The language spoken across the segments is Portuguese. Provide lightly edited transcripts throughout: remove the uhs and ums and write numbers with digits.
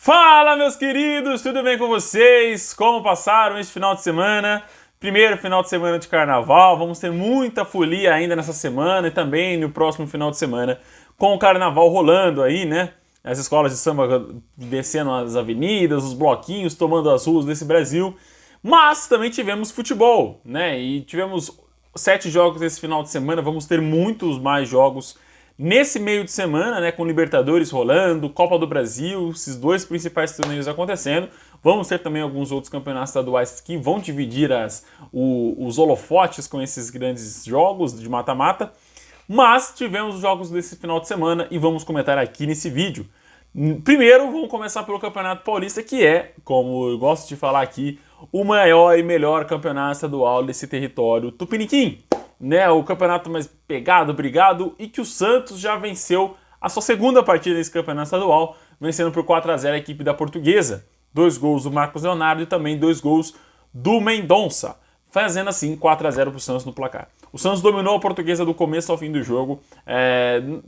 Fala, meus queridos, tudo bem com vocês? Como passaram esse final de semana? Primeiro final de semana de carnaval, vamos ter muita folia ainda nessa semana e também no próximo final de semana com o carnaval rolando aí, né? As escolas de samba descendo as avenidas, os bloquinhos tomando as ruas desse Brasil. Mas também tivemos futebol, né? E tivemos 7 jogos esse final de semana, vamos ter muitos mais jogos nesse meio de semana, né, com Libertadores rolando, Copa do Brasil, esses dois principais torneios acontecendo. Vamos ter também alguns outros campeonatos estaduais que vão dividir os holofotes com esses grandes jogos de mata-mata. Mas tivemos os jogos desse final de semana e vamos comentar aqui nesse vídeo. Primeiro, vamos começar pelo Campeonato Paulista, que é, como eu gosto de falar aqui, o maior e melhor campeonato estadual desse território tupiniquim. Né, o campeonato mais pegado, brigado, e que o Santos já venceu a sua segunda partida nesse campeonato estadual, vencendo por 4-0 a equipe da Portuguesa. 2 gols do Marcos Leonardo e também 2 gols do Mendonça, fazendo assim 4-0 para o Santos no placar. O Santos dominou a Portuguesa do começo ao fim do jogo.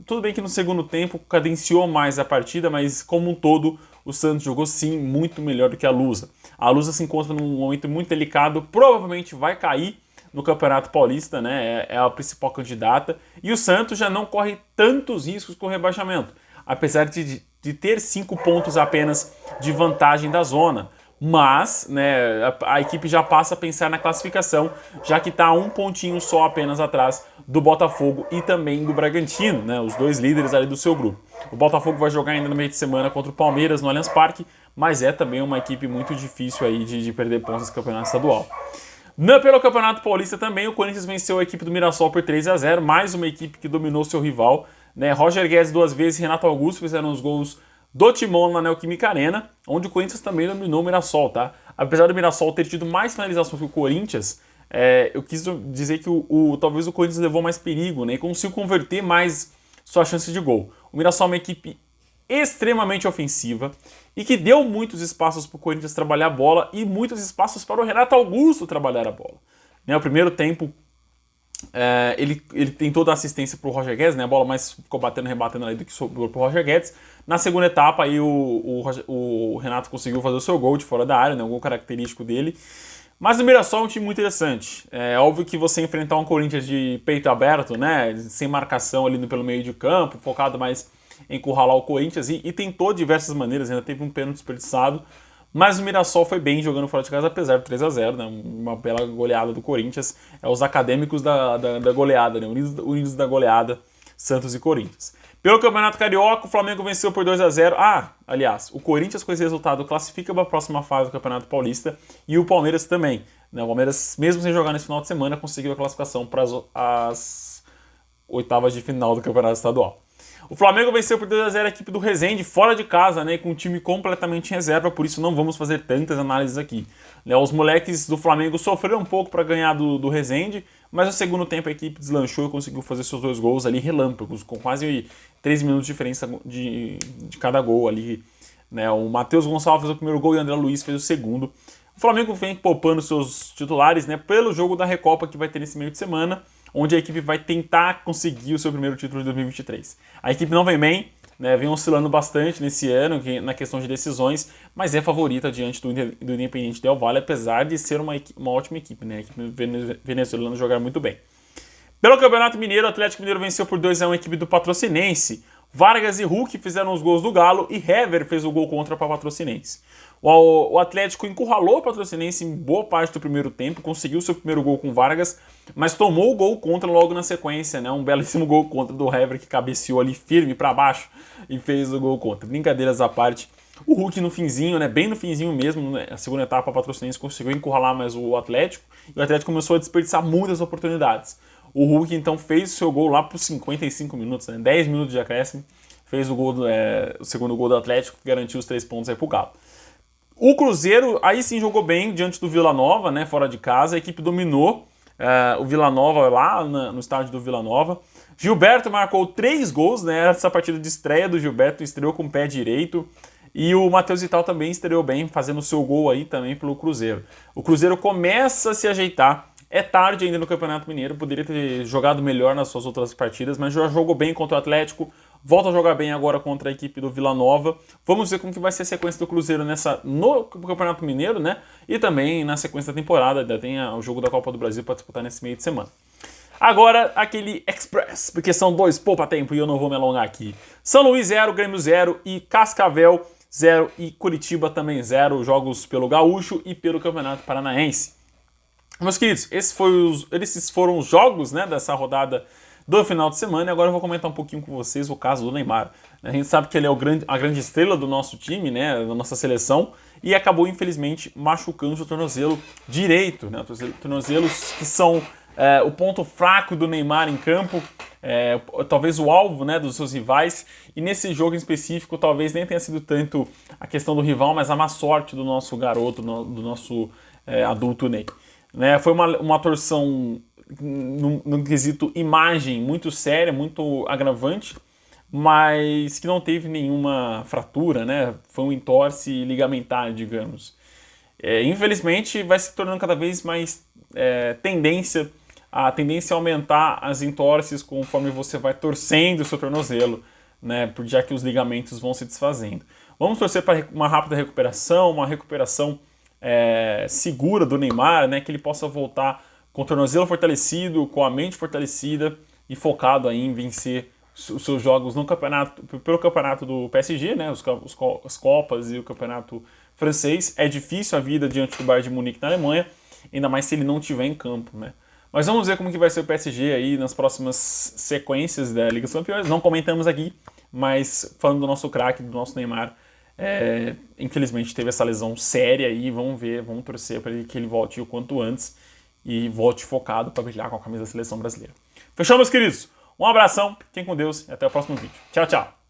Tudo bem que no segundo tempo cadenciou mais a partida, mas como um todo o Santos jogou sim muito melhor do que a Lusa. A Lusa se encontra num momento muito delicado, provavelmente vai cair no Campeonato Paulista, né? É a principal candidata. E o Santos já não corre tantos riscos com o rebaixamento, apesar de ter 5 pontos apenas de vantagem da zona. Mas, né, a equipe já passa a pensar na classificação, já que está um pontinho só apenas atrás do Botafogo e também do Bragantino, né, os dois líderes ali do seu grupo. O Botafogo vai jogar ainda no meio de semana contra o Palmeiras no Allianz Parque, mas é também uma equipe muito difícil aí de perder pontos nesse campeonato estadual. Pelo Campeonato Paulista também, o Corinthians venceu a equipe do Mirassol por 3-0, mais uma equipe que dominou seu rival, né? Roger Guedes 2 vezes e Renato Augusto fizeram os gols do Timão na Neoquímica Arena, onde o Corinthians também dominou o Mirassol, tá? Apesar do Mirassol ter tido mais finalizações que o Corinthians, eu quis dizer que talvez o Corinthians levou mais perigo, né? E conseguiu converter mais sua chance de gol. O Mirassol é uma equipe extremamente ofensiva e que deu muitos espaços para o Corinthians trabalhar a bola e muitos espaços para o Renato Augusto trabalhar a bola. Né, o primeiro tempo ele tentou dar assistência para o Roger Guedes, né, a bola mais ficou batendo, rebatendo ali do que sobrou para o Roger Guedes. Na segunda etapa aí o Renato conseguiu fazer o seu gol de fora da área, né, um gol característico dele. Mas o Mirassol é um time muito interessante. É óbvio que você enfrentar um Corinthians de peito aberto, né, sem marcação ali pelo meio de campo, focado mais encurralar o Corinthians e tentou de diversas maneiras, ainda teve um pênalti desperdiçado, mas o Mirassol foi bem jogando fora de casa, apesar do 3-0, né? Uma bela goleada do Corinthians, os acadêmicos da goleada, né? Unidos da goleada, Santos e Corinthians. Pelo Campeonato Carioca, o Flamengo venceu por 2-0. Aliás, o Corinthians com esse resultado classifica para a próxima fase do Campeonato Paulista e o Palmeiras também. Né? O Palmeiras, mesmo sem jogar nesse final de semana, conseguiu a classificação para as oitavas de final do Campeonato Estadual. O Flamengo venceu por 2-0 a equipe do Resende, fora de casa, né, com um time completamente em reserva, por isso não vamos fazer tantas análises aqui. Os moleques do Flamengo sofreram um pouco para ganhar do Resende, mas no segundo tempo a equipe deslanchou e conseguiu fazer seus 2 gols ali relâmpagos, com quase 3 minutos de diferença de cada gol ali. Né. O Matheus Gonçalves fez o primeiro gol e o André Luiz fez o segundo. O Flamengo vem poupando seus titulares, né, pelo jogo da Recopa que vai ter nesse meio de semana, onde a equipe vai tentar conseguir o seu primeiro título de 2023. A equipe não vem bem, né, vem oscilando bastante nesse ano na questão de decisões, mas é favorita diante do Independiente Del Valle, apesar de ser uma ótima equipe, né, a equipe venezuelana jogar muito bem. Pelo Campeonato Mineiro, o Atlético Mineiro venceu por 2-1 a equipe do Patrocinense. Vargas e Hulk fizeram os gols do Galo e Hever fez o gol contra para o Patrocinense. O Atlético encurralou o Patrocinense em boa parte do primeiro tempo, conseguiu seu primeiro gol com Vargas, mas tomou o gol contra logo na sequência, né? Um belíssimo gol contra do Hever que cabeceou ali firme para baixo e fez o gol contra. Brincadeiras à parte. O Hulk no finzinho, né? Bem no finzinho mesmo, né? A segunda etapa a Patrocinense conseguiu encurralar mais o Atlético e o Atlético começou a desperdiçar muitas oportunidades. O Hulk então fez o seu gol lá por 55 minutos, né? 10 minutos de acréscimo, fez o segundo gol do Atlético que garantiu os 3 pontos aí pro Galo. O Cruzeiro aí sim jogou bem diante do Vila Nova, né, fora de casa. A equipe dominou o Vila Nova lá no estádio do Vila Nova. Gilberto marcou 3 gols, né, essa partida de estreia do Gilberto, estreou com o pé direito. E o Matheus Vital também estreou bem, fazendo o seu gol aí também pelo Cruzeiro. O Cruzeiro começa a se ajeitar. É tarde ainda no Campeonato Mineiro, poderia ter jogado melhor nas suas outras partidas, mas já jogou bem contra o Atlético, volta a jogar bem agora contra a equipe do Vila Nova. Vamos ver como que vai ser a sequência do Cruzeiro no Campeonato Mineiro, né? E também na sequência da temporada, ainda tem o jogo da Copa do Brasil para disputar nesse meio de semana. Agora, aquele Express, porque são 2 poupa-tempo e eu não vou me alongar aqui. São Luís 0, Grêmio 0 e Cascavel 0 e Curitiba também 0, jogos pelo Gaúcho e pelo Campeonato Paranaense. Meus queridos, esses foram os jogos, né, dessa rodada do final de semana, e agora eu vou comentar um pouquinho com vocês o caso do Neymar. A gente sabe que ele é a grande estrela do nosso time, né, da nossa seleção, e acabou, infelizmente, machucando o tornozelo direito, né, tornozelos que são o ponto fraco do Neymar em campo, talvez o alvo, né, dos seus rivais, e nesse jogo em específico talvez nem tenha sido tanto a questão do rival, mas a má sorte do nosso garoto, do nosso adulto Ney. Né, foi uma torção no quesito imagem muito séria, muito agravante, mas que não teve nenhuma fratura, né? Foi um entorse ligamentar, digamos. Infelizmente, vai se tornando cada vez mais a tendência a aumentar as entorses conforme você vai torcendo o seu tornozelo, né? Já que os ligamentos vão se desfazendo. Vamos torcer para uma rápida recuperação, uma recuperação segura do Neymar, né? Que ele possa voltar com o tornozelo fortalecido, com a mente fortalecida e focado aí em vencer os seus jogos no campeonato, pelo campeonato do PSG, né, as Copas e o campeonato francês. É difícil a vida diante do Bayern de Munique na Alemanha, ainda mais se ele não estiver em campo, né. Mas vamos ver como que vai ser o PSG aí nas próximas sequências da Liga dos Campeões. Não comentamos aqui, mas falando do nosso craque, do nosso Neymar, infelizmente teve essa lesão séria aí. Vamos ver, vamos torcer para que ele volte o quanto antes e volte focado para brilhar com a camisa da seleção brasileira. Fechou, meus queridos? Um abração, fiquem com Deus e até o próximo vídeo. Tchau, tchau!